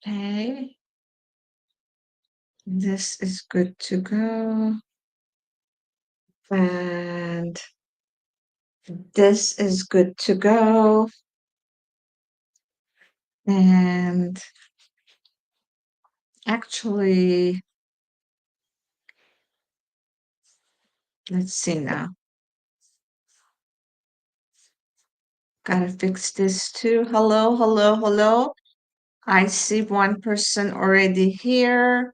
Okay, this is good to go. And this is good to go. And actually, let's see now. Gotta fix this too. Hello, hello, hello. I see one person already here.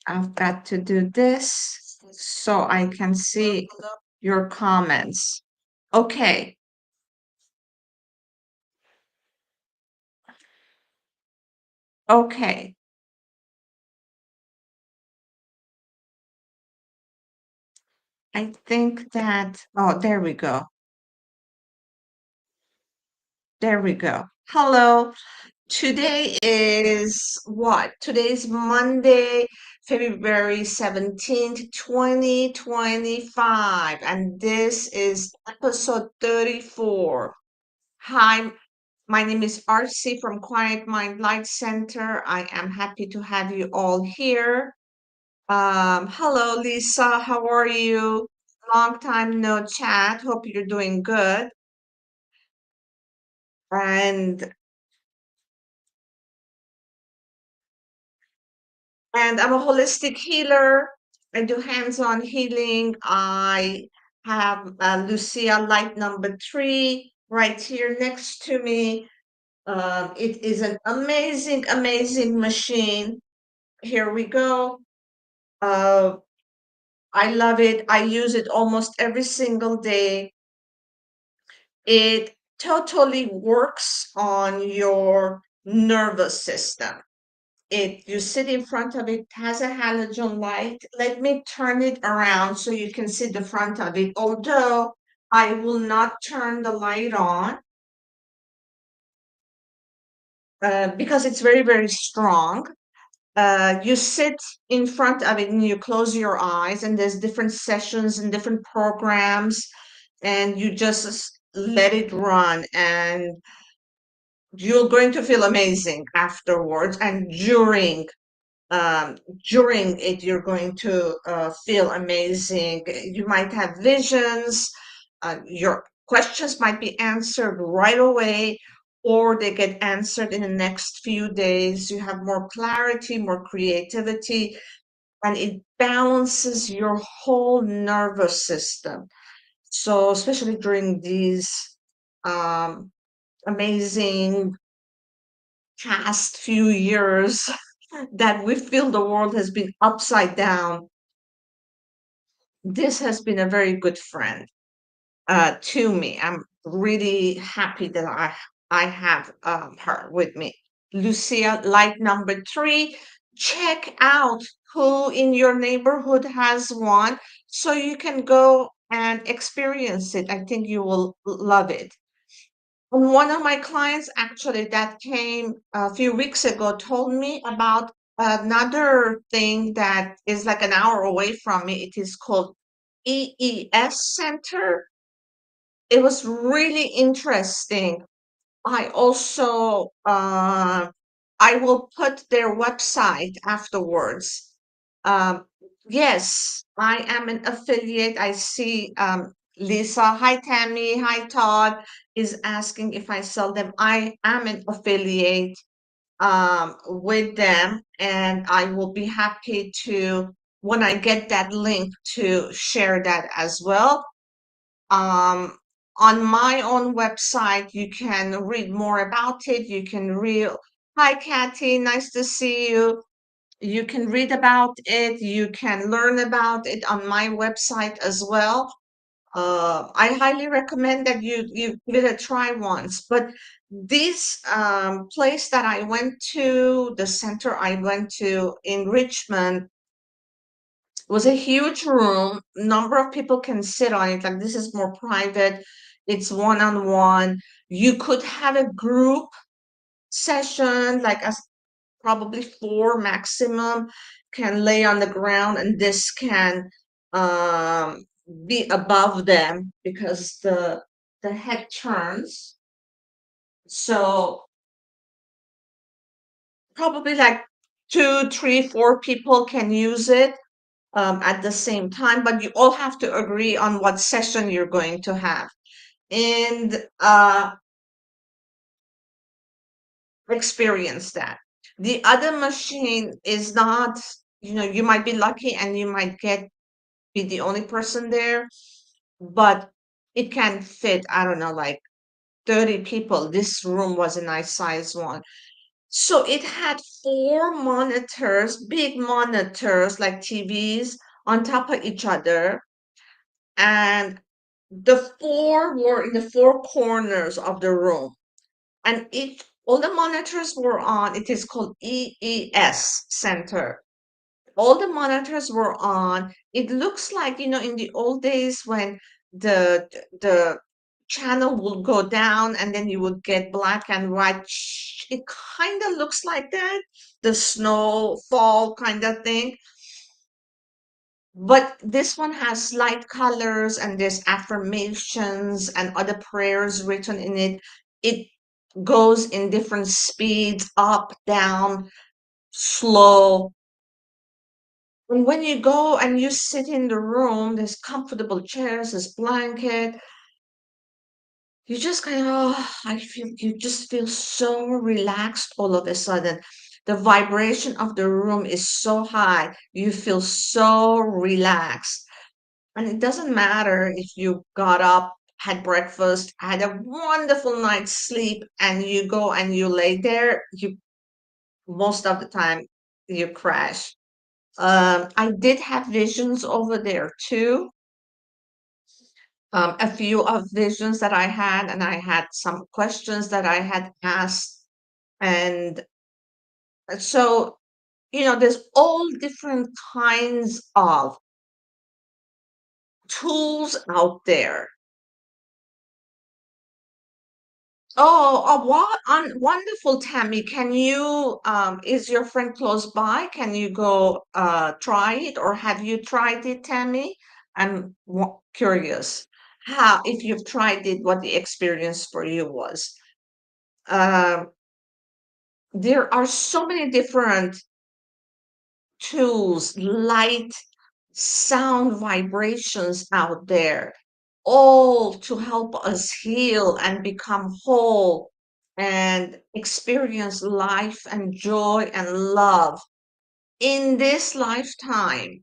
I've got to do this so I can see your comments. Okay, okay. I think that, oh, there we go. There we go. Hello. Today is what? Today's Monday, February 17th, 2025. And this is episode 34. Hi, my name is RC from Quiet Mind Light Center. I am happy to have you all here. Hello, Lisa. How are you? Long time no chat. Hope you're doing good. And I'm a holistic healer. I do hands-on healing. I have Lucia light number 3 right here next to me. It is an amazing, amazing machine. Here we go. Uh, I love it. I use it almost every single day. It totally works on your nervous system. It you sit in front of it, has a halogen light. Let me turn it around so you can see the front of it. Although I will not turn the light on because it's very, very strong. You sit in front of it and you close your eyes, and there's different sessions and different programs, and you just let it run, and you're going to feel amazing afterwards and um, during it, you're going to feel amazing. You might have visions. Your questions might be answered right away, or they get answered in the next few days. You have more clarity, more creativity, and it balances your whole nervous system. So, especially during these um, amazing past few years that we feel the world has been upside down, this has been a very good friend to me. I'm really happy that I have her with me. Lucia, light number 3. Check out who in your neighborhood has one so you can go and experience it. I think you will love it. One of my clients actually that came a few weeks ago told me about another thing that is like an hour away from me. It is called EES Center. It was really interesting. I also I will put their website afterwards. Um, yes, I am an affiliate. I see Lisa. Hi, Tammy. Hi, Todd is asking if I sell them. I am an affiliate with them, and I will be happy to when I get that link to share that as well. Um, on my own website, you can read more about it. You can read, hi, Kathy, nice to see you. You can read about it. You can learn about it on my website as well. I highly recommend that you give it a try once. But this place that I went to, the center I went to in Richmond, was a huge room. Number of people can sit on it. Like this is more private. It's one-on-one. You could have a group session, like as probably 4 maximum can lay on the ground, and this can um, be above them because the head turns. So probably like two, three, four people can use it at the same time, but you all have to agree on what session you're going to have. And experience that. The other machine is not, you might be lucky and you might be the only person there, but it can fit, I don't know, like 30 people. This room was a nice size one. So it had four monitors, big monitors like TVs on top of each other. And the four were in the four corners of the room. And all the monitors were on. It is called EES Center. All the monitors were on. It looks like, in the old days when the channel would go down and then you would get black and white. It kind of looks like that, the snowfall kind of thing. But this one has light colors and there's affirmations and other prayers written in it. It goes in different speeds, up, down, slow. And when you go and you sit in the room, there's comfortable chairs, there's blanket. You just kind of, you just feel so relaxed all of a sudden. The vibration of the room is so high. You feel so relaxed. And it doesn't matter if you got up, had breakfast, had a wonderful night's sleep, and you go and you lay there, most of the time you crash. I did have visions over there too. A few of visions that I had, and I had some questions that I had asked. And so, there's all different kinds of tools out there. What wonderful, Tammy. Is your friend close by? Can you go try it, or have you tried it, Tammy? I'm curious if you've tried it, what the experience for you was. Um, there are so many different tools, light, sound vibrations out there, all to help us heal and become whole and experience life and joy and love in this lifetime.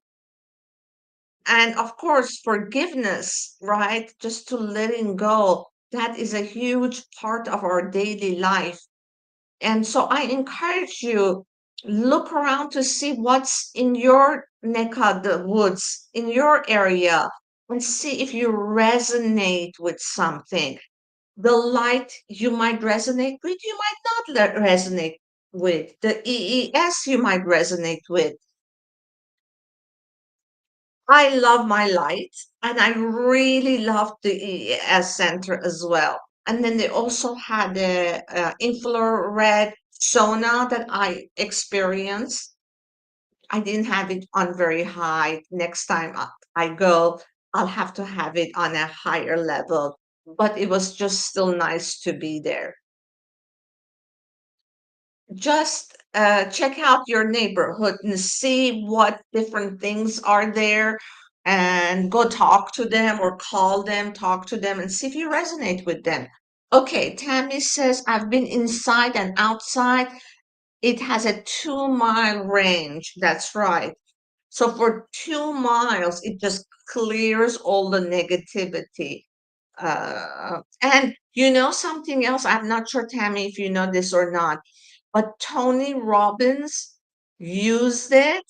And of course, forgiveness, right? Just to letting go. That is a huge part of our daily life. And so I encourage you, look around to see what's in your neck of the woods, in your area, and see if you resonate with something. The light you might resonate with, you might not resonate with. The EES you might resonate with. I love my light, and I really love the EES center as well. And then they also had the infrared sauna that I experienced. I didn't have it on very high. Next time I go, I'll have to have it on a higher level. But it was just still nice to be there. Just check out your neighborhood and see what different things are there and go talk to them or call them, talk to them and see if you resonate with them. Okay, Tammy says, I've been inside and outside. It has a 2 mile range. That's right. So for 2 miles, it just clears all the negativity. And something else, I'm not sure, Tammy, if you know this or not, but Tony Robbins used it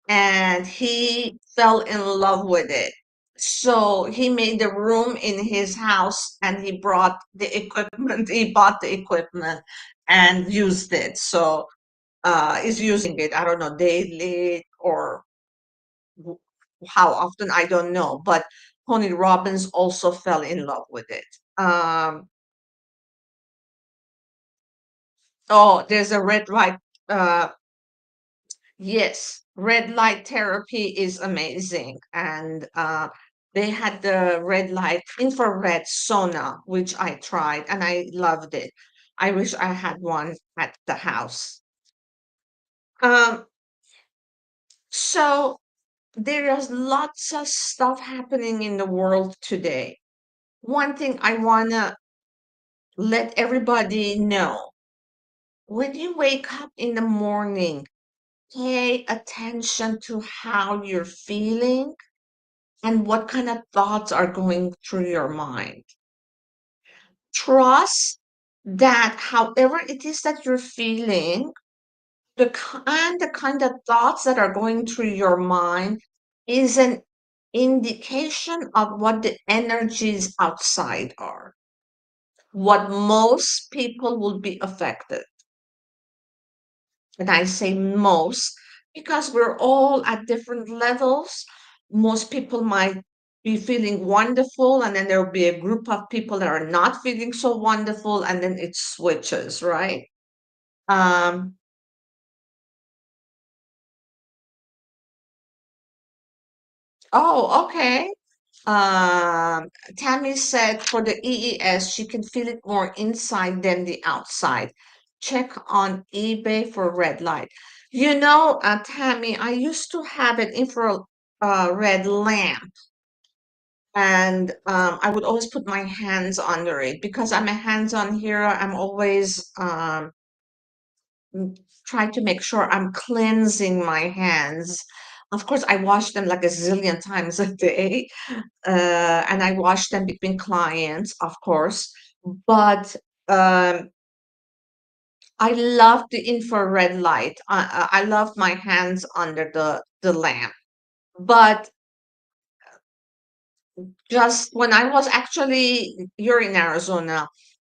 and he fell in love with it. So he made a room in his house and he brought the equipment, he bought the equipment and used it. So is using it, I don't know, daily or w- how often, I don't know. But Tony Robbins also fell in love with it. Oh, there's a red light. Yes, red light therapy is amazing. And they had the red light infrared sauna, which I tried and I loved it. I wish I had one at the house. Um, so there is lots of stuff happening in the world today. One thing I wanna let everybody know, when you wake up in the morning, pay attention to how you're feeling and what kind of thoughts are going through your mind. Trust that however it is that you're feeling, the kind of thoughts that are going through your mind is an indication of what the energies outside are, what most people will be affected. And I say most because we're all at different levels. Most people might be feeling wonderful, and then there will be a group of people that are not feeling so wonderful, and then it switches, right? Um, oh, okay. Um, Tammy said for the EES, she can feel it more inside than the outside. Check on eBay for red light. Tammy, I used to have an infrared red lamp, and I would always put my hands under it because I'm a hands-on hero. I'm always trying to make sure I'm cleansing my hands. Of course, I wash them like a zillion times a day, and I wash them between clients, of course. But I love the infrared light. I love my hands under the lamp. But just when I was actually, you're in Arizona,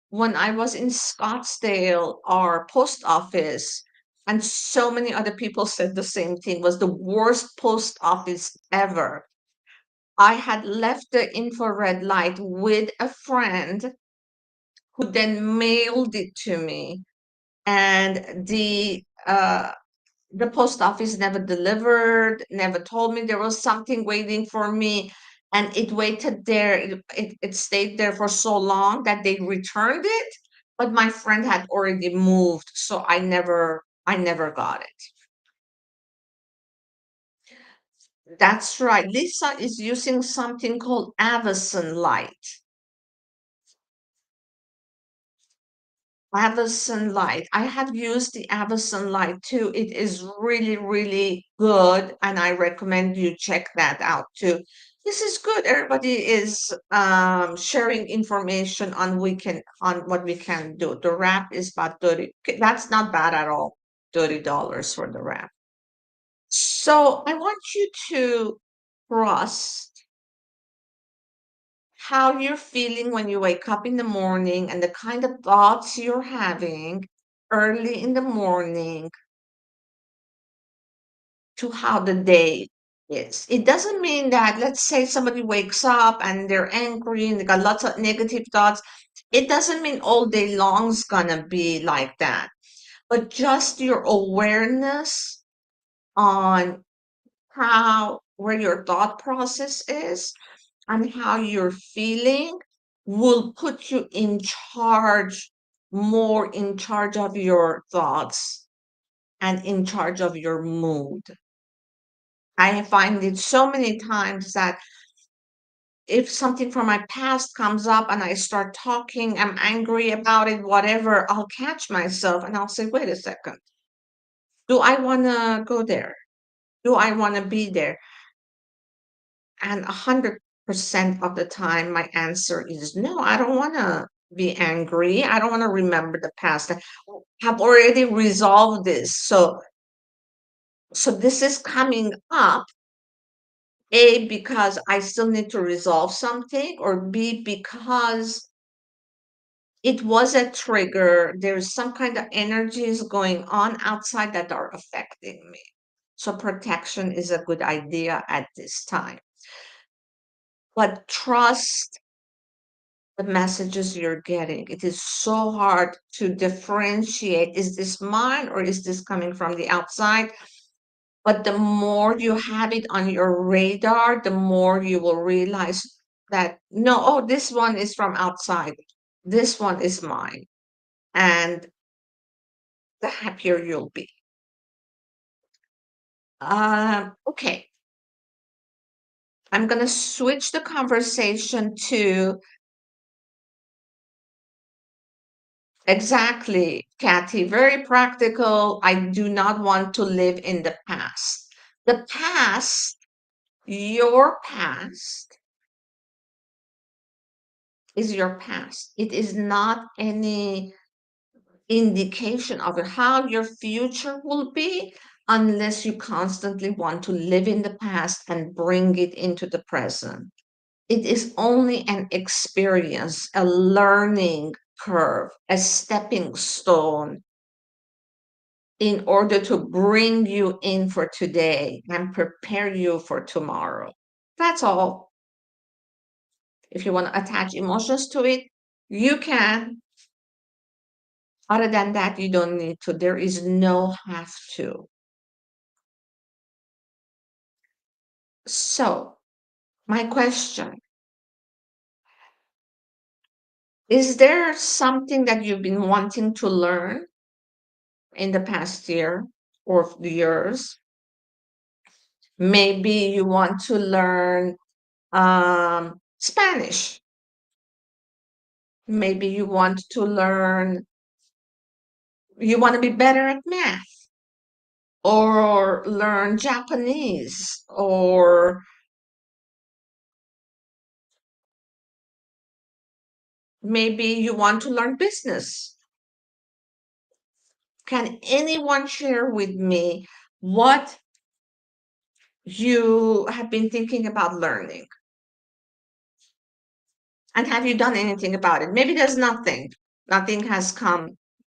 when I was in Scottsdale, our post office, and so many other people said the same thing, was the worst post office ever. I had left the infrared light with a friend who then mailed it to me, and the post office never delivered, never told me there was something waiting for me, and it waited there. It stayed there for so long that they returned it, but my friend had already moved, so I never got it. That's right. Lisa is using something called Avison light. Avison light. I have used the Avison light too. It is really, really good, and I recommend you check that out too. This is good. Everybody is sharing information on what we can do. The wrap is about 30. Okay, that's not bad at all. $30 for the wrap. So I want you to trust how you're feeling when you wake up in the morning and the kind of thoughts you're having early in the morning to how the day is. It doesn't mean that, let's say somebody wakes up and they're angry and they got lots of negative thoughts. It doesn't mean all day long's gonna be like that. But just your awareness on where your thought process is and how you're feeling will put you in charge, more in charge of your thoughts and in charge of your mood. I find it so many times that if something from my past comes up and I start talking, I'm angry about it, whatever, I'll catch myself and I'll say, wait a second, do I want to go there? Do I want to be there? And 100% of the time, my answer is no, I don't want to be angry. I don't want to remember the past. I have already resolved this. So this is coming up, A, because I still need to resolve something, or B, because it was a trigger. There's some kind of energies going on outside that are affecting me. So protection is a good idea at this time. But trust the messages you're getting. It is so hard to differentiate, is this mine or is this coming from the outside? But the more you have it on your radar, the more you will realize that no, oh, this one is from outside. This one is mine. And the happier you'll be. Okay, I'm going to switch the conversation to exactly, Kathy, very practical. I do not want to live in the past. The past, your past, is your past. It is not any indication of how your future will be unless you constantly want to live in the past and bring it into the present. It is only an experience, a learning curve, a stepping stone in order to bring you in for today and prepare you for tomorrow. That's all. If you want to attach emotions to it, you can. Other than that, you don't need to. There is no have to. So, my question, is there something that you've been wanting to learn in the past year or years? Maybe you want to learn Spanish. Maybe you want to learn, you want to be better at math or learn Japanese, or maybe you want to learn business. Can anyone share with me what you have been thinking about learning? And have you done anything about it? Maybe there's nothing. Nothing has come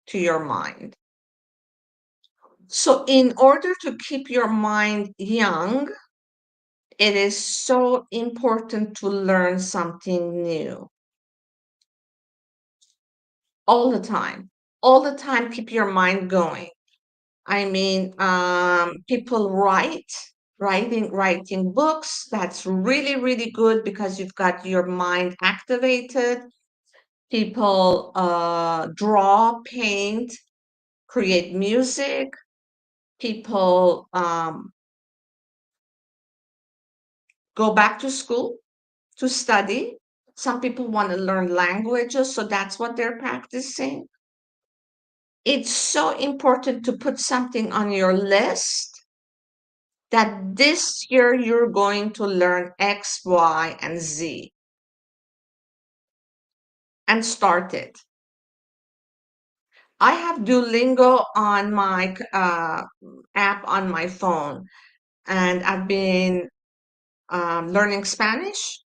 to your mind. So, in order to keep your mind young, it is so important to learn something new all the time. All the time, keep your mind going. I mean, people writing books. That's really, really good because you've got your mind activated. People draw, paint, create music. People go back to school to study. Some people want to learn languages, so that's what they're practicing. It's so important to put something on your list that this year you're going to learn X, Y, and Z and start it. I have Duolingo on my app on my phone, and I've been learning Spanish.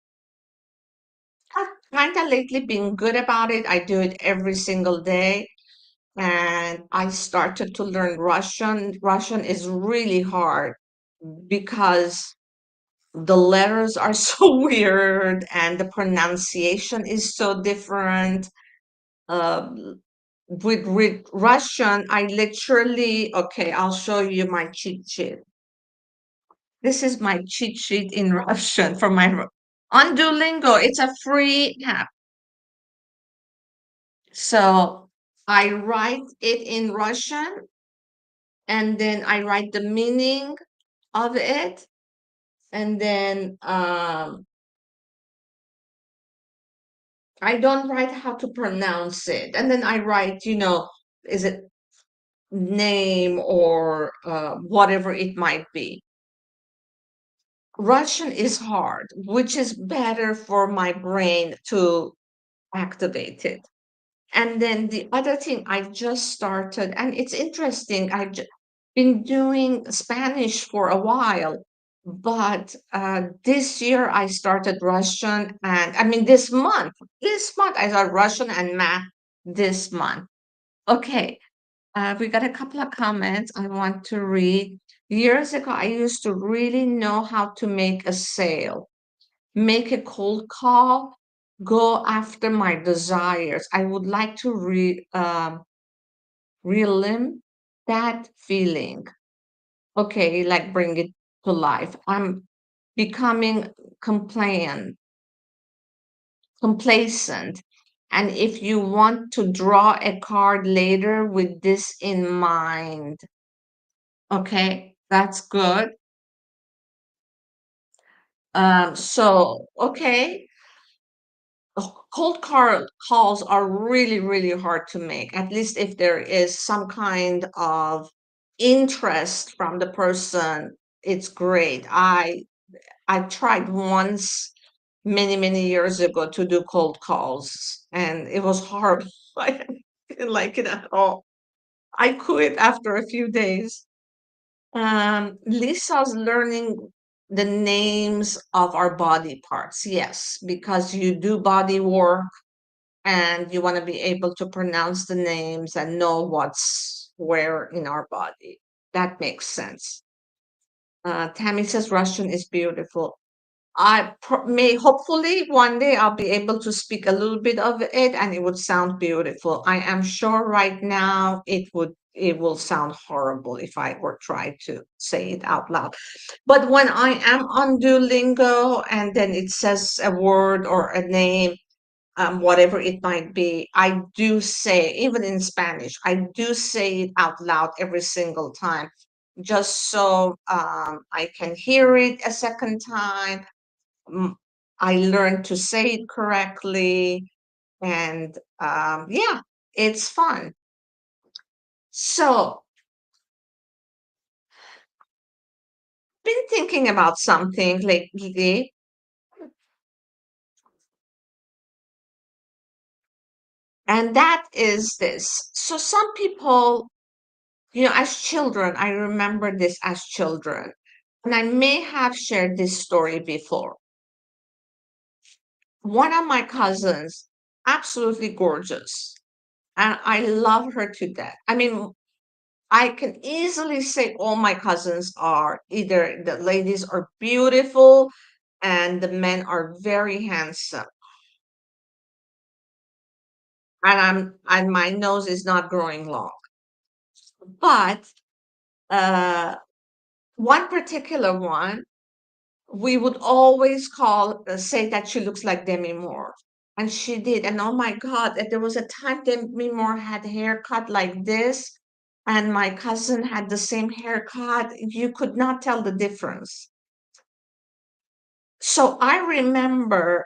I've kind of lately been good about it. I do it every single day. And I started to learn Russian. Russian is really hard because the letters are so weird and the pronunciation is so different. With Russian, I literally, okay, I'll show you my cheat sheet. This is my cheat sheet in Russian for my on Duolingo. It's a free app. So I write it in Russian and then I write the meaning of it, and then I don't write how to pronounce it, and then I write, is it name or whatever it might be. Russian is hard, which is better for my brain to activate it. And then the other thing I just started, and it's interesting, been doing Spanish for a while, but this year I started Russian, and I mean this month I started Russian and math this month. Okay, we got a couple of comments I want to read. Years ago, I used to really know how to make a sale, make a cold call, go after my desires. I would like to relim that feeling. Okay, like bring it to life. I'm becoming compliant, complacent. And if you want to draw a card later with this in mind, okay, That's good. So okay, calls are really, really hard to make. At least if there is some kind of interest from the person, it's great. I tried once many, many years ago to do cold calls, and it was horrible. I didn't like it at all. I quit after a few days. Lisa's learning the names of our body parts. Yes, because you do body work and you want to be able to pronounce the names and know what's where in our body. That makes sense. Tammy says Russian is beautiful. May hopefully one day I'll be able to speak a little bit of it and it would sound beautiful. I am sure right now it will sound horrible if I were try to say it out loud. But when I am on Duolingo and then it says a word or a name, whatever it might be, I do say, even in Spanish, I do say it out loud every single time, just so I can hear it a second time. mm, I learned to say it correctly, and yeah, it's fun. So, been thinking about something lately, and that is this. So, some people, as children, I remember this as children, and I may have shared this story before. One of my cousins, absolutely gorgeous, and I love her to death. I mean, I can easily say all my cousins are either the ladies are beautiful and the men are very handsome. And my nose is not growing long. But uh one particular one, we would always say that she looks like Demi Moore. And she did. And oh my God, there was a time Demi Moore had hair cut like this, and my cousin had the same haircut. You could not tell the difference. So I remember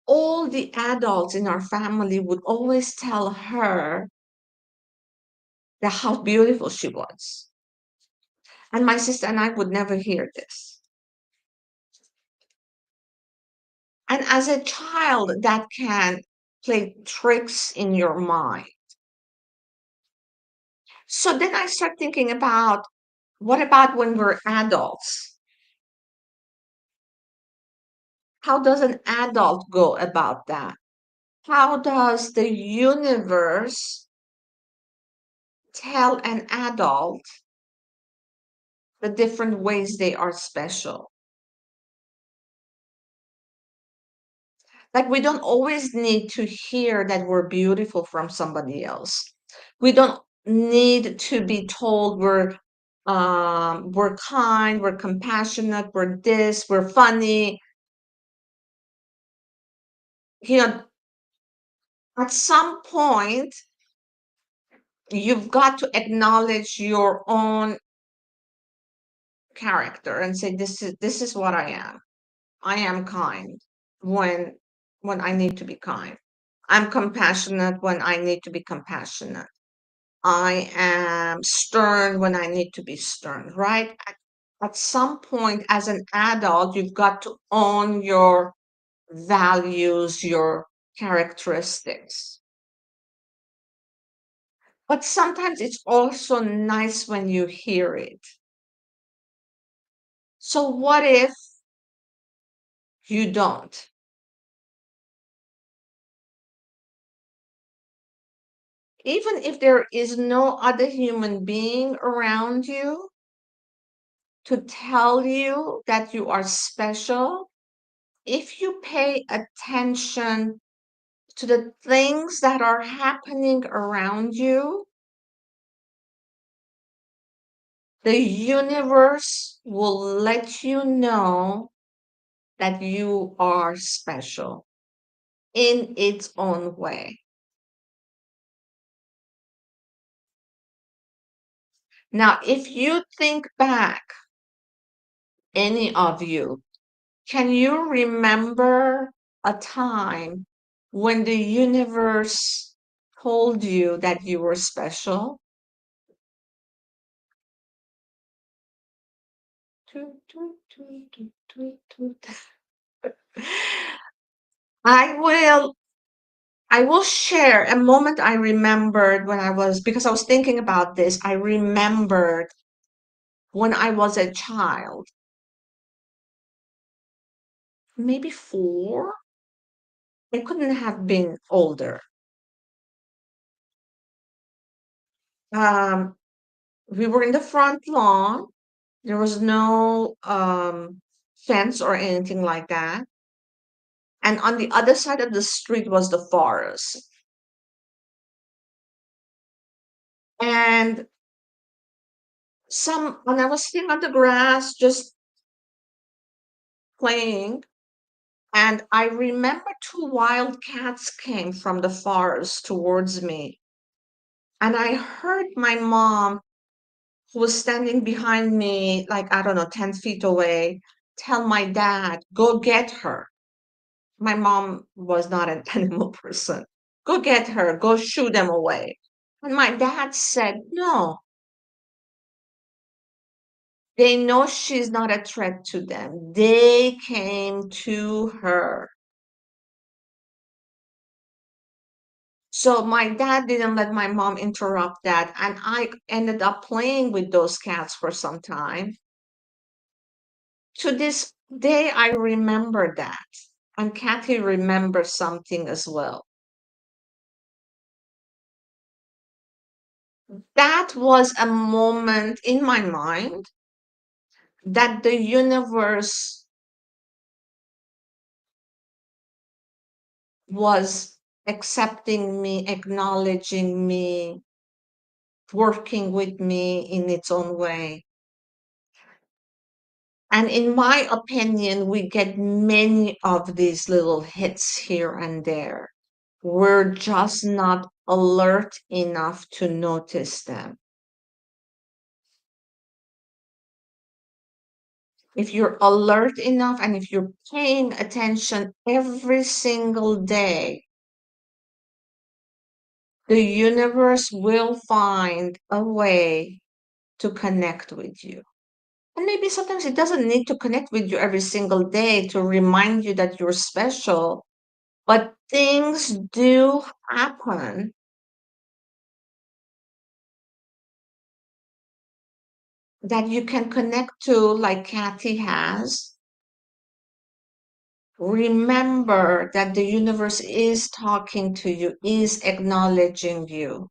all the adults in our family would always tell her that how beautiful she was. And my sister and I would never hear this. And as a child, that can play tricks in your mind. So then I start thinking about what about when we're adults? How does an adult go about that? How does the universe tell an adult the different ways they are special? Like, we don't always need to hear that we're beautiful from somebody else. We don't need to be told we're kind, we're compassionate, we're this, we're funny. You know, at some point, you've got to acknowledge your own character and say, this is what I am. I am kind when when I need to be kind. I'm compassionate when I need to be compassionate. I am stern when I need to be stern, right? At some point, as an adult, you've got to own your values, your characteristics. But sometimes it's also nice when you hear it. So, what if you don't? Even if there is no other human being around you to tell you that you are special, if you pay attention to the things that are happening around you, the universe will let you know that you are special in its own way. Now, if you think back, any of you, can you remember a time when the universe told you that you were special? Toot, toot, toot, toot, toot, toot. I will I will share a moment I remembered when I was, because I was thinking about this. I remembered when I was a child, maybe four. I couldn't have been older. Um, we were in the front lawn. There was no fence or anything like that. And on the other side of the street was the forest. And when I was sitting on the grass just playing, and I remember two wild cats came from the forest towards me. And I heard my mom, who was standing behind me, like, I don't know, 10 feet away, tell my dad, go get her. My mom was not an animal person. Go get her, go shoo them away. And my dad said, no, they know she's not a threat to them. They came to her. So my dad didn't let my mom interrupt that. And I ended up playing with those cats for some time. To this day, I remember that. And Kathy remembers something as well. That was a moment in my mind that the universe was accepting me, acknowledging me, working with me in its own way. And in my opinion, we get many of these little hits here and there. We're just not alert enough to notice them. If you're alert enough and if you're paying attention every single day, the universe will find a way to connect with you. And maybe sometimes it doesn't need to connect with you every single day to remind you that you're special, but things do happen that you can connect to, like Kathy has. Remember that the universe is talking to you, is acknowledging you.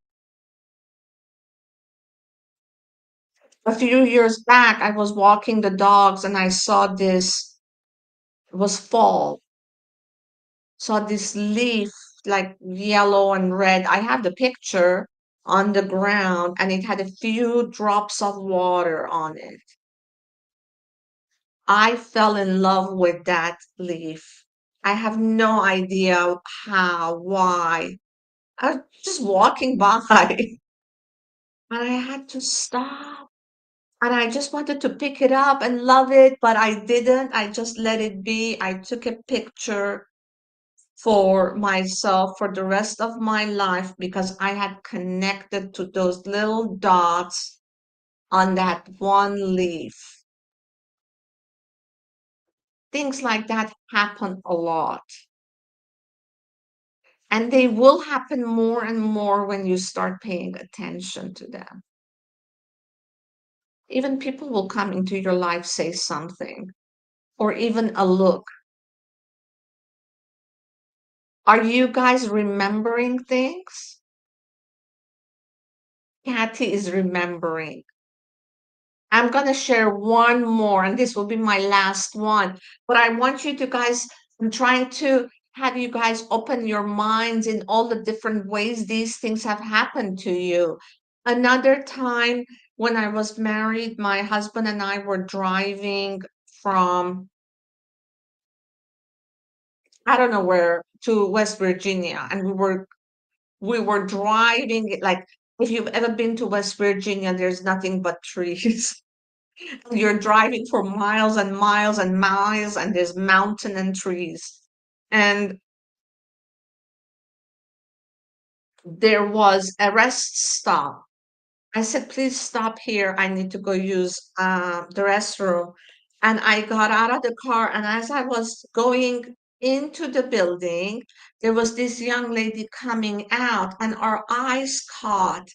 A few years back, I was walking the dogs and I saw this, it was fall, saw this leaf like yellow and red. I have the picture on the ground and it had a few drops of water on it. I fell in love with that leaf. I have no idea how, why. I was just walking by and I had to stop. And I just wanted to pick it up and love it, but I didn't. I just let it be. I took a picture for myself for the rest of my life because I had connected to those little dots on that one leaf. Things like that happen a lot. And they will happen more and more when you start paying attention to them. Even people will come into your life, say something, or even a look. Are you guys remembering things? Kathy is remembering. I'm going to share one more, and this will be my last one. But I want you to guys, I'm trying to have you guys open your minds in all the different ways these things have happened to you. Another time when I was married, my husband and I were driving from, I don't know where, to West Virginia, and we were driving like If you've ever been to West Virginia, there's nothing but trees. You're driving for miles and miles and miles, and there's mountain and trees. And there was a rest stop. I said, please stop here. I need to go use the restroom. And I got out of the car. And as I was going into the building, there was this young lady coming out, and our eyes caught.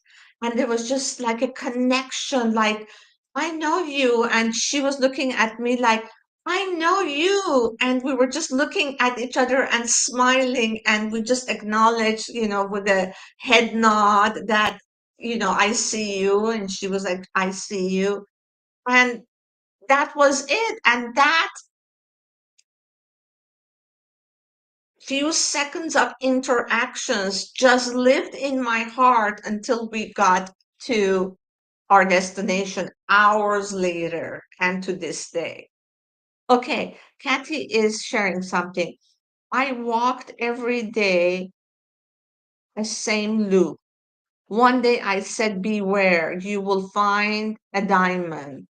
And there was just like a connection, like, I know you. And she was looking at me like, I know you. And we were just looking at each other and smiling. And we just acknowledged, with a head nod that I see you. And she was like, I see you. And that was it. And that few seconds of interactions just lived in my heart until we got to our destination hours later and to this day. Okay, Kathy is sharing something. I walked every day the same loop. One day I said, beware, you will find a diamond.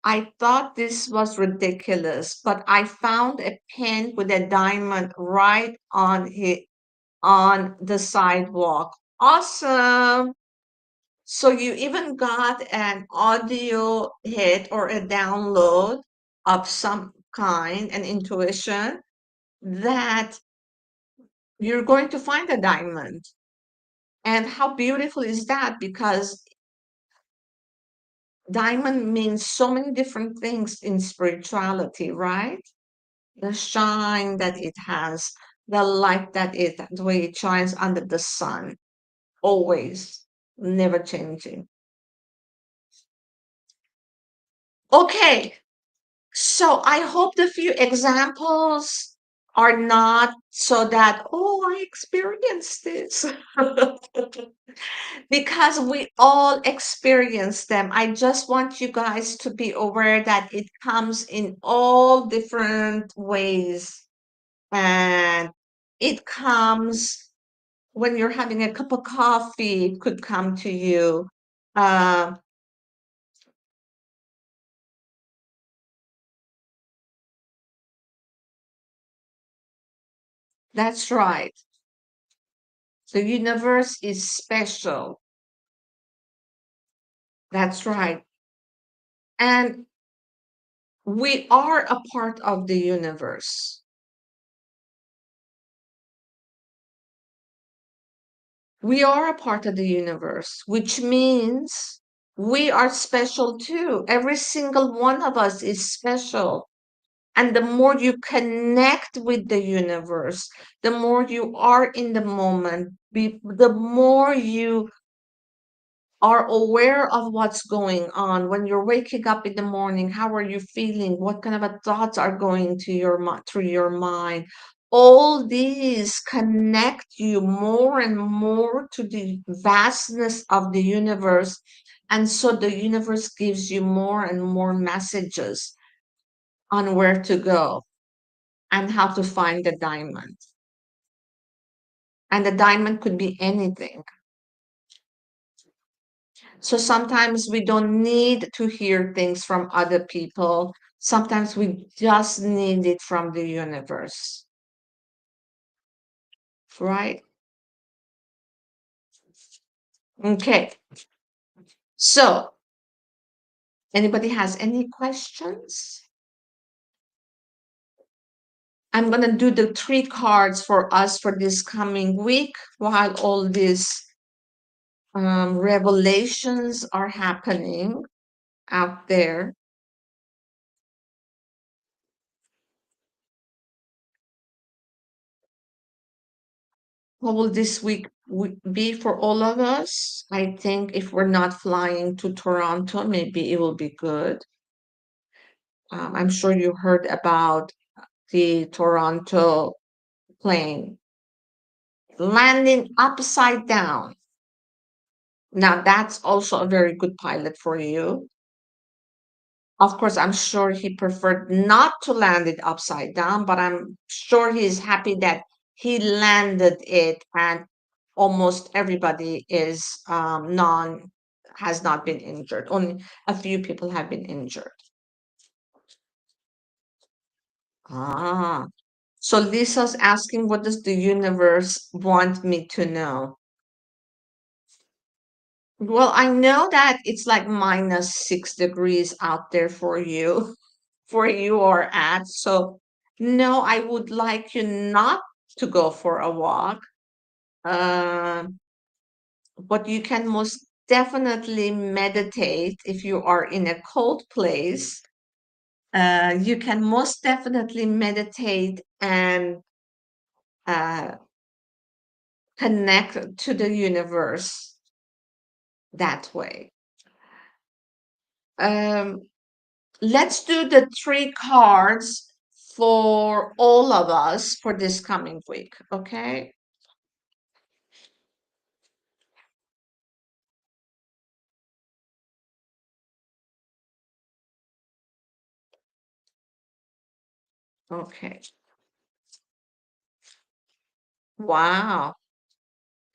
I thought this was ridiculous, but I found a pin with a diamond right on the sidewalk. Awesome. So you even got an audio hit or a download of some kind, an intuition that you're going to find a diamond. And how beautiful is that? Because diamond means so many different things in spirituality, right? The shine that it has, the light the way it shines under the sun, always, never changing. Okay, so I hope the few examples are not so that, oh, I experienced this. Because we all experience them. I just want you guys to be aware that it comes in all different ways. And it comes when you're having a cup of coffee, it could come to you. Uh, that's right. The universe is special. That's right. And we are a part of the universe. We are a part of the universe, which means we are special too. Every single one of us is special. And the more you connect with the universe, the more you are in the moment, the more you are aware of what's going on. When you're waking up in the morning, how are you feeling? What kind of thoughts are going to through your mind? All these connect you more and more to the vastness of the universe. And so the universe gives you more and more messages on where to go and how to find the diamond. And the diamond could be anything. So sometimes we don't need to hear things from other people. Sometimes we just need it from the universe, right? Okay. So, anybody has any questions? I'm going to do the three cards for us for this coming week while all these revelations are happening out there. What will this week be for all of us? I think if we're not flying to Toronto, maybe it will be good. I'm sure you heard about the Toronto plane landing upside down. Now, that's also a very good pilot for you. Of course, I'm sure he preferred not to land it upside down, but I'm sure he's happy that he landed it and almost everybody is non has not been injured. Only a few people have been injured. Ah, so Lisa's asking, what does the universe want me to know? Well, I know that it's like -6 degrees out there for you, where you are at. So, no, I would like you not to go for a walk. Um, but you can most definitely meditate if you are in a cold place. You can most definitely meditate and uh, connect to the universe that way. Um, let's do the three cards for all of us for this coming week, okay? Okay. Wow.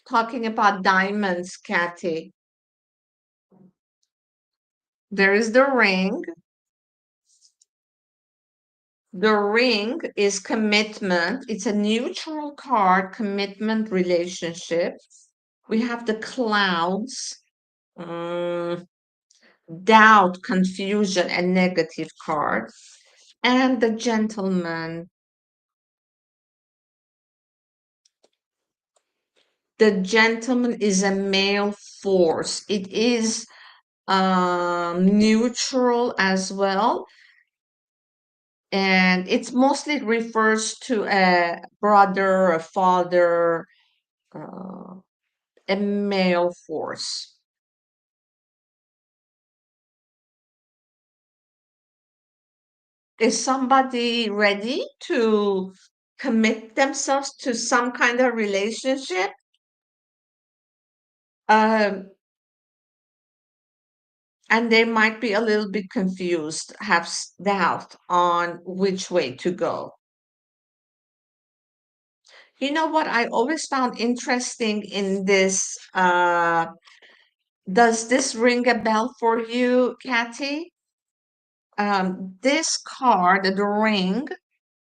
Talking about diamonds, Kathy. There is the ring. The ring is commitment. It's a neutral card, commitment, relationship. We have the clouds, mm, doubt, confusion, and negative card. And the gentleman. The gentleman is a male force. It is neutral as well. And it mostly refers to a brother, a father, uh, a male force. Is somebody ready to commit themselves to some kind of relationship? Um, and they might be a little bit confused, have doubt on which way to go. You know what I always found interesting in this? Does this ring a bell for you, Kathy? This card, the ring,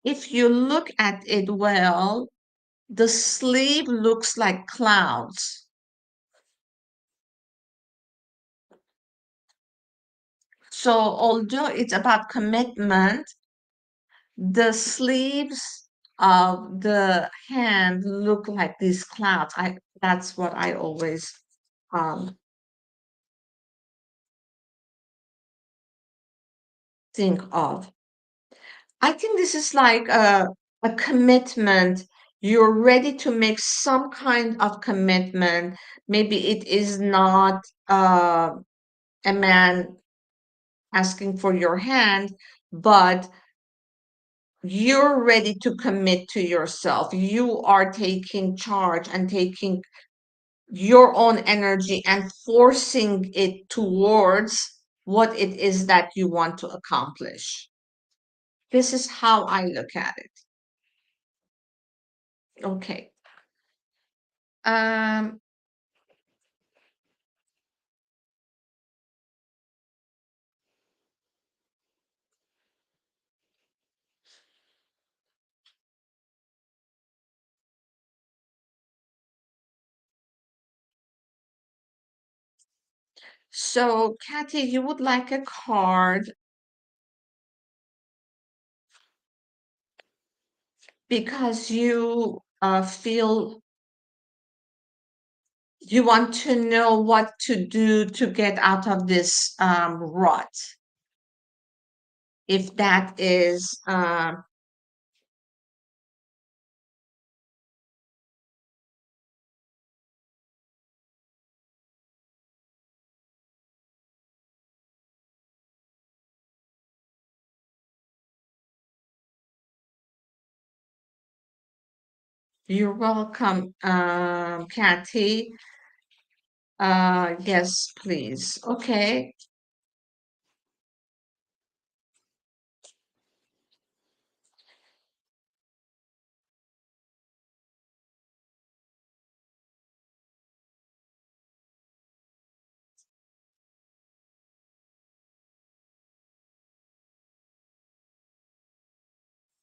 if you look at it well, the sleeve looks like clouds. So, although it's about commitment, the sleeves of the hand look like these clouds. That's what I always um, think of. I think this is like a commitment. You're ready to make some kind of commitment. Maybe it is not a man asking for your hand, but you're ready to commit to yourself. You are taking charge and taking your own energy and forcing it towards what it is that you want to accomplish. This is how I look at it. Okay. Um, so Kathy, you would like a card because you feel you want to know what to do to get out of this rut. If that is, you're welcome, Kathy. Yes, please. Okay.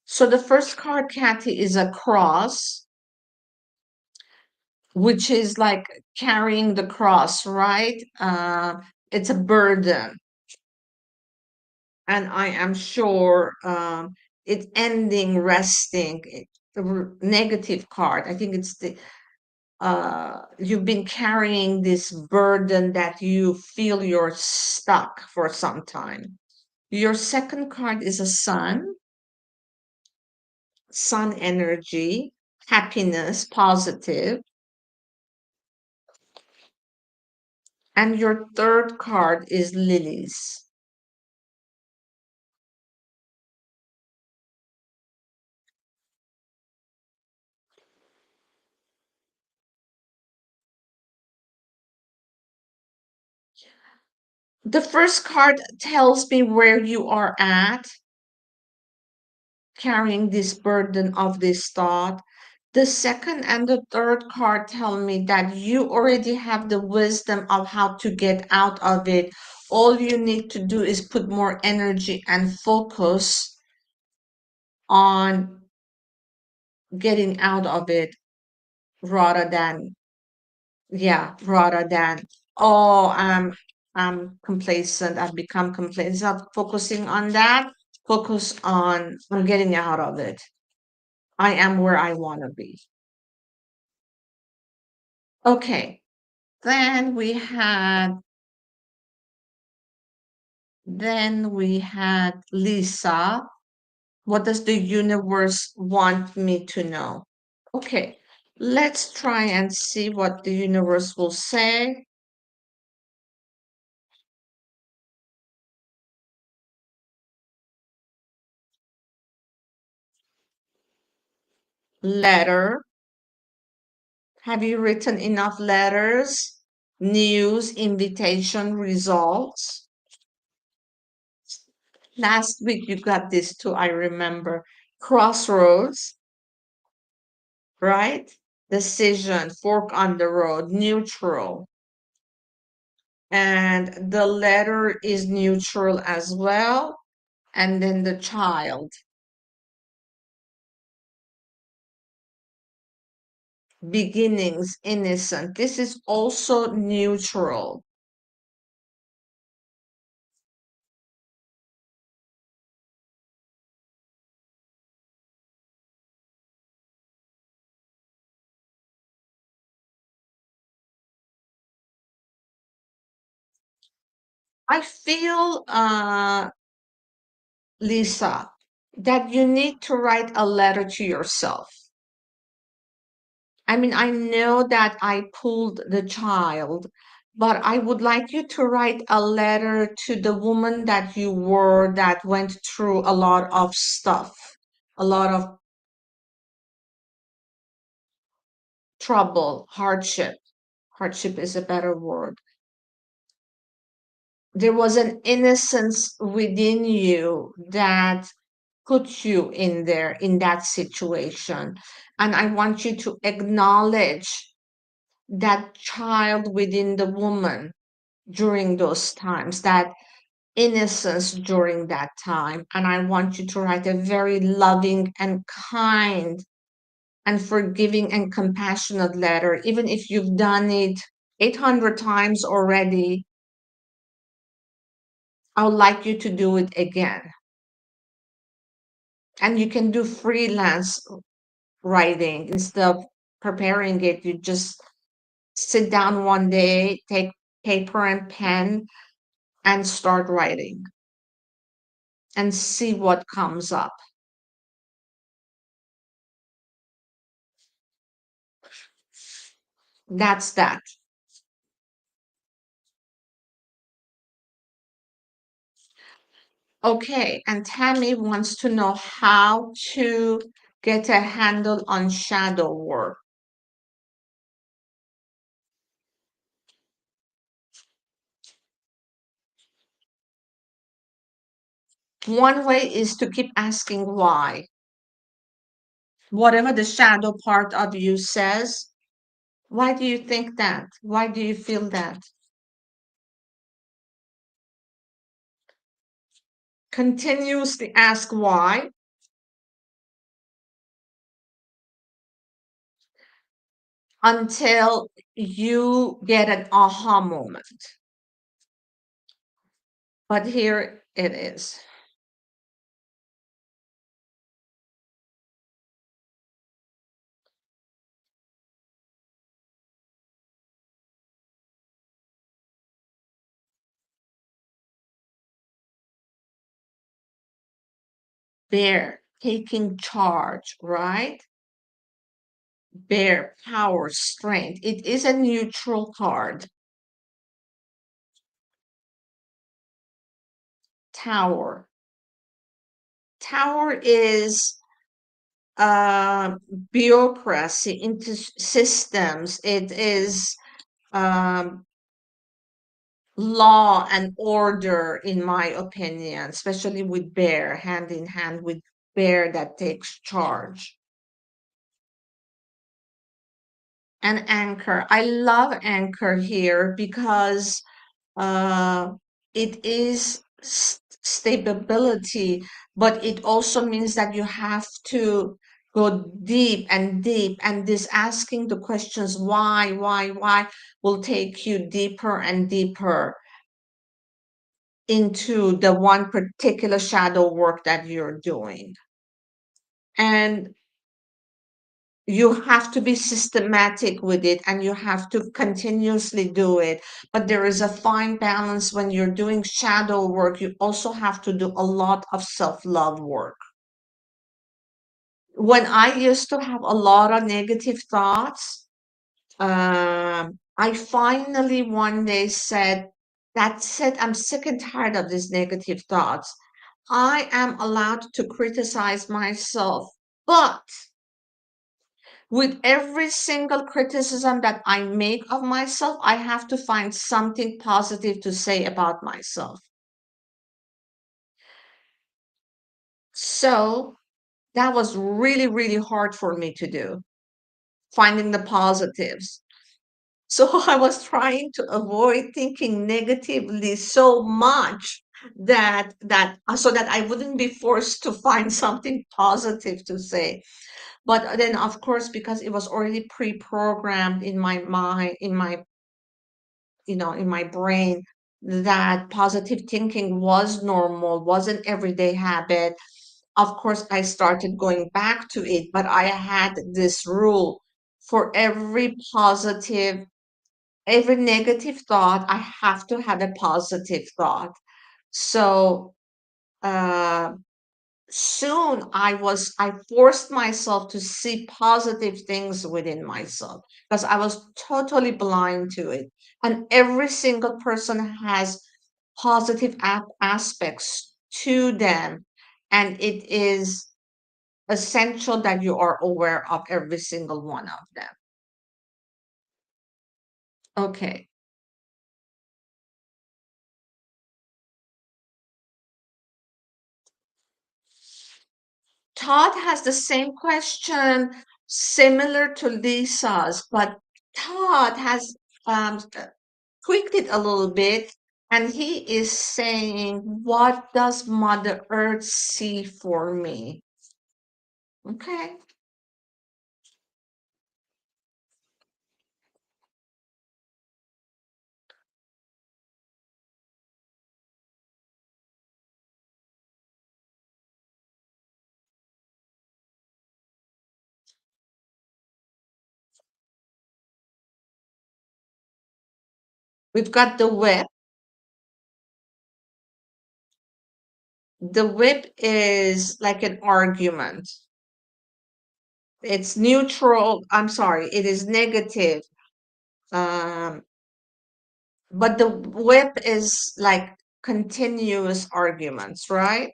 So the first card, Kathy, is a cross, which is like carrying the cross, right? It's a burden. And I am sure it's ending, resting. The negative card. I think it's the you've been carrying this burden that you feel you're stuck for some time. Your second card is a sun energy, happiness, positive. And your third card is lilies. The first card tells me where you are at, carrying this burden of this thought. The second and the third card tell me that you already have the wisdom of how to get out of it. All you need to do is put more energy and focus on getting out of it rather than, yeah, rather than, oh, I'm complacent. I've become complacent. Stop focusing on that. Focus on I'm getting out of it. I am where I want to be. Okay. Then we had Lisa. What does the universe want me to know? Okay. Let's try and see what the universe will say. Letter. Have you written enough letters? News, invitation, results. Last week you got this too, I remember. Crossroads, right? Decision, fork on the road, neutral. And the letter is neutral as well. And then the child, beginnings, innocent. This is also neutral. I feel, Lisa, that you need to write a letter to yourself. I mean, I know that I pulled the child, but I would like you to write a letter to the woman that you were that went through a lot of stuff, a lot of trouble, hardship. Hardship is a better word. There was an innocence within you that put you in there in that situation. And I want you to acknowledge that child within the woman during those times, that innocence during that time. And I want you to write a very loving and kind and forgiving and compassionate letter. Even if you've done it 800 times already, I would like you to do it again. And you can do freelance writing instead of preparing it. You just sit down one day, take paper and pen, and start writing and see what comes up. That's that. Okay, and Tammy wants to know how to get a handle on shadow work. One way is to keep asking why. Whatever the shadow part of you says, why do you think that? Why do you feel that? Continuously ask why. until you get an aha moment. But here it is. Bear taking charge, right? Bear, power, strength. It is a neutral card. Tower. Tower is uh, bureaucracy into systems. It is um, law and order, in my opinion, especially with bear, hand in hand with bear that takes charge. And anchor. I love anchor here because uh, it is stability, but it also means that you have to go deep and deep, and this asking the questions why will take you deeper and deeper into the one particular shadow work that you're doing. And you have to be systematic with it and you have to continuously do it. But there is a fine balance when you're doing shadow work. You also have to do a lot of self love work. When I used to have a lot of negative thoughts, I finally one day said, that's it, I'm sick and tired of these negative thoughts. I am allowed to criticize myself, but with every single criticism that I make of myself, I have to find something positive to say about myself. So that was really, really hard for me to do, finding the positives. So I was trying to avoid thinking negatively so much that so that I wouldn't be forced to find something positive to say. But then, of course, because it was already pre-programmed in my mind, in my in my brain, that positive thinking was normal, was an everyday habit. Of course, I started going back to it, but I had this rule: for every negative thought, I have to have a positive thought. So, uh, soon I forced myself to see positive things within myself because I was totally blind to it. And every single person has positive aspects to them, and it is essential that you are aware of every single one of them. Okay. Todd has the same question similar to Lisa's, but Todd has tweaked it a little bit, and he is saying, what does Mother Earth see for me? Okay. We've got the whip. The whip is like an argument. It's neutral. I'm sorry, it is negative. Um, but the whip is like continuous arguments, right?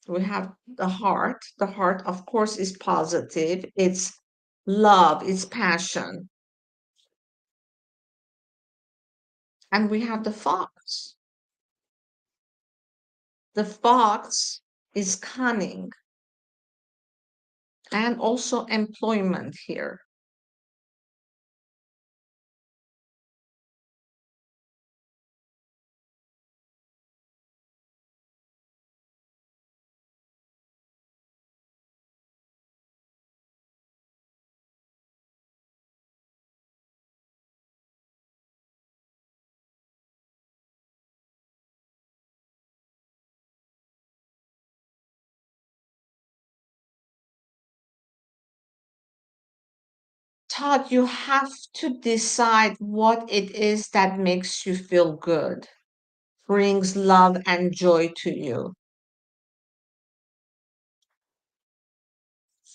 We have the heart. The heart, of course, is positive. It's love, it's passion. And we have the fox. The fox is cunning and also employment here. Todd, you have to decide what it is that makes you feel good, brings love and joy to you,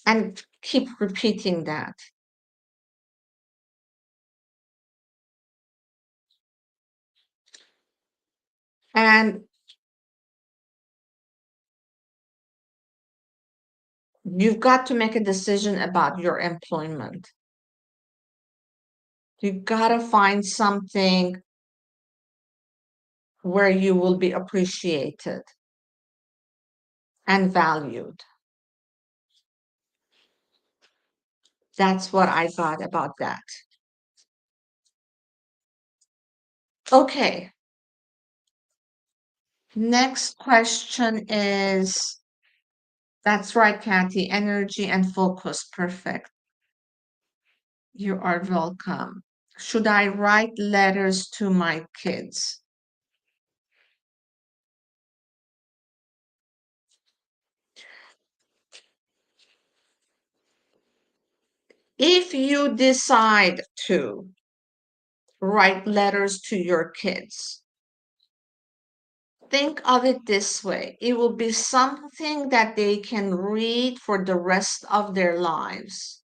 and keep repeating that. And you've got to make a decision about your employment. You've got to find something where you will be appreciated and valued. That's what I got about that. Okay, next question is, that's right, Kathy, energy and focus. Perfect. You are welcome. Should I write letters to my kids? If you decide to write letters to your kids, think of it this way: it will be something that they can read for the rest of their lives.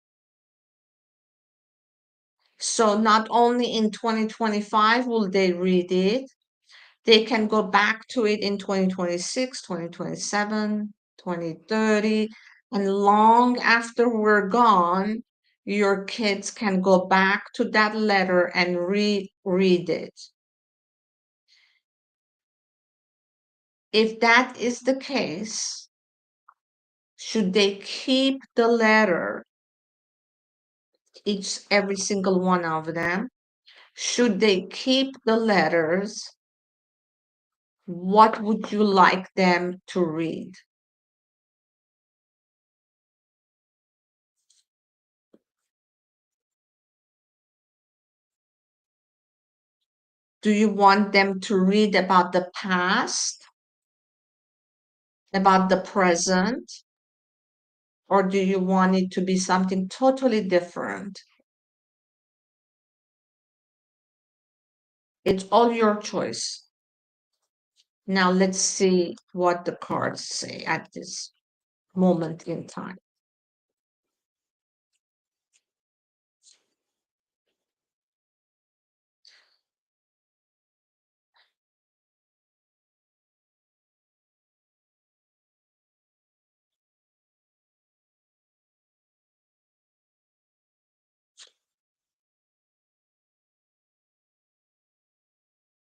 So not only in 2025 will they read it, they can go back to it in 2026, 2027, 2030, and long after we're gone, your kids can go back to that letter and read it. If that is the case, should they keep the letter, every single one of them? Should they keep the letters? What would you like them to read? Do you want them to read about the past, about the present, or do you want it to be something totally different? It's all your choice. Now let's see what the cards say at this moment in time.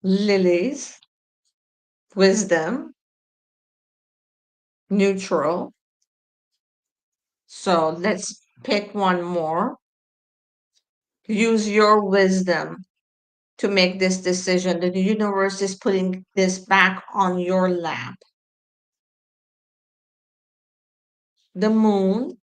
Lilies, wisdom, neutral. So let's pick one more. Use your wisdom to make this decision. The universe is putting this back on your lap. The moon,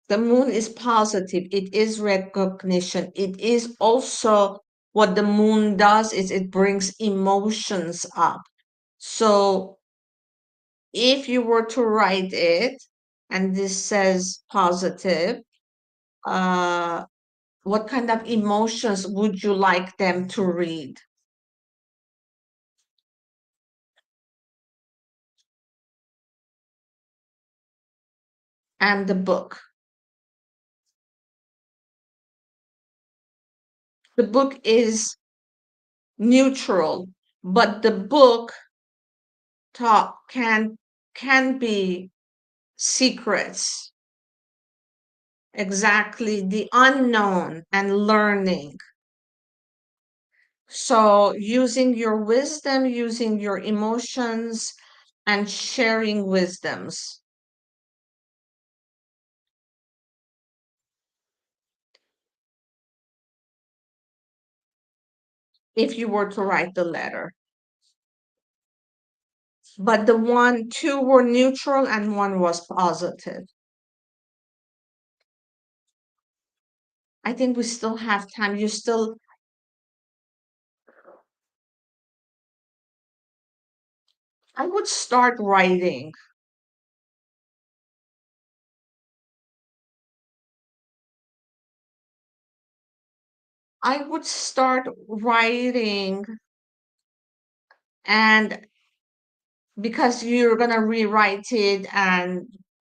the moon is positive. It is recognition. It is also, what the moon does is it brings emotions up. So if you were to write it, and this says positive, uh, what kind of emotions would you like them to read? And the book. The book is neutral, but the book talk can be secrets, exactly, the unknown and learning. So using your wisdom, using your emotions, and sharing wisdoms. If you were to write the letter. But two were neutral and one was positive. I think we still have time. I would start writing. I would start writing, and because you're going to rewrite it and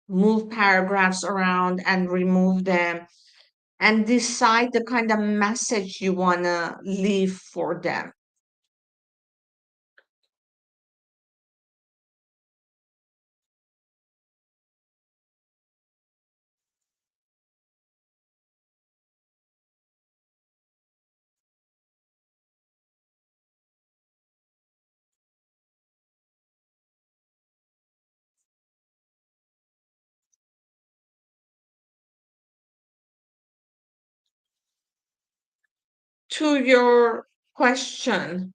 move paragraphs around and remove them and decide the kind of message you want to leave for them. To your question,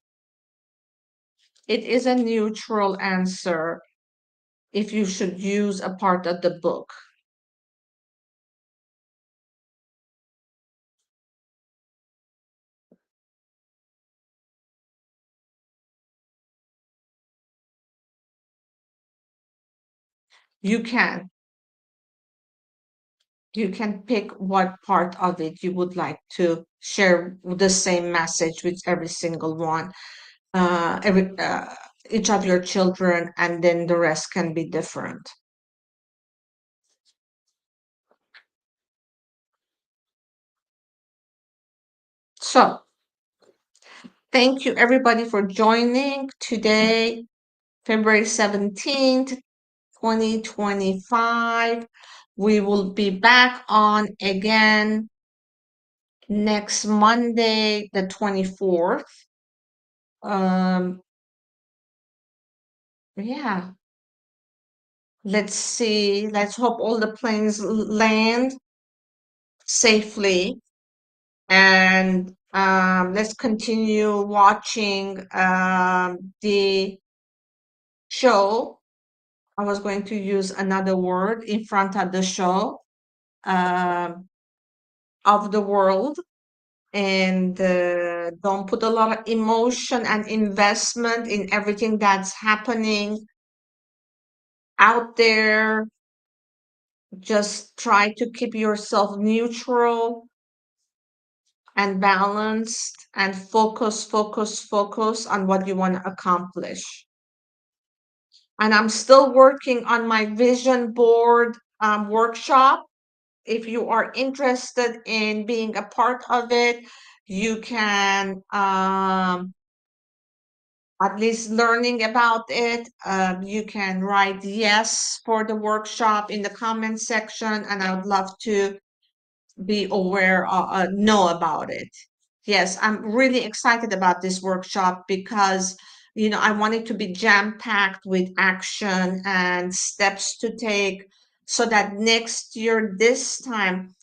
it is a neutral answer if you should use a part of the book. You can. You can pick what part of it you would like to share the same message with every single one, every each of your children, and then the rest can be different. So, thank you everybody for joining today, February 17th, 2025. We will be back on again next Monday, the 24th. Um, yeah, let's see. Let's hope all the planes land safely, and let's continue watching the show. I was going to use another word in front of the show, um, of the world, and don't put a lot of emotion and investment in everything that's happening out there. Just try to keep yourself neutral and balanced and focus on what you want to accomplish. And I'm still working on my vision board workshop. If you are interested in being a part of it, you can at least learning about it. You can write yes for the workshop in the comment section, and I would love to be aware, know about it. Yes, I'm really excited about this workshop because, I want it to be jam-packed with action and steps to take so that next year, this time,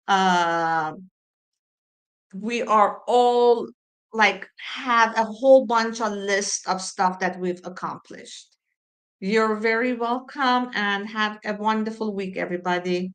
uh, we are all like have a whole bunch of list of stuff that we've accomplished. You're very welcome and have a wonderful week, everybody.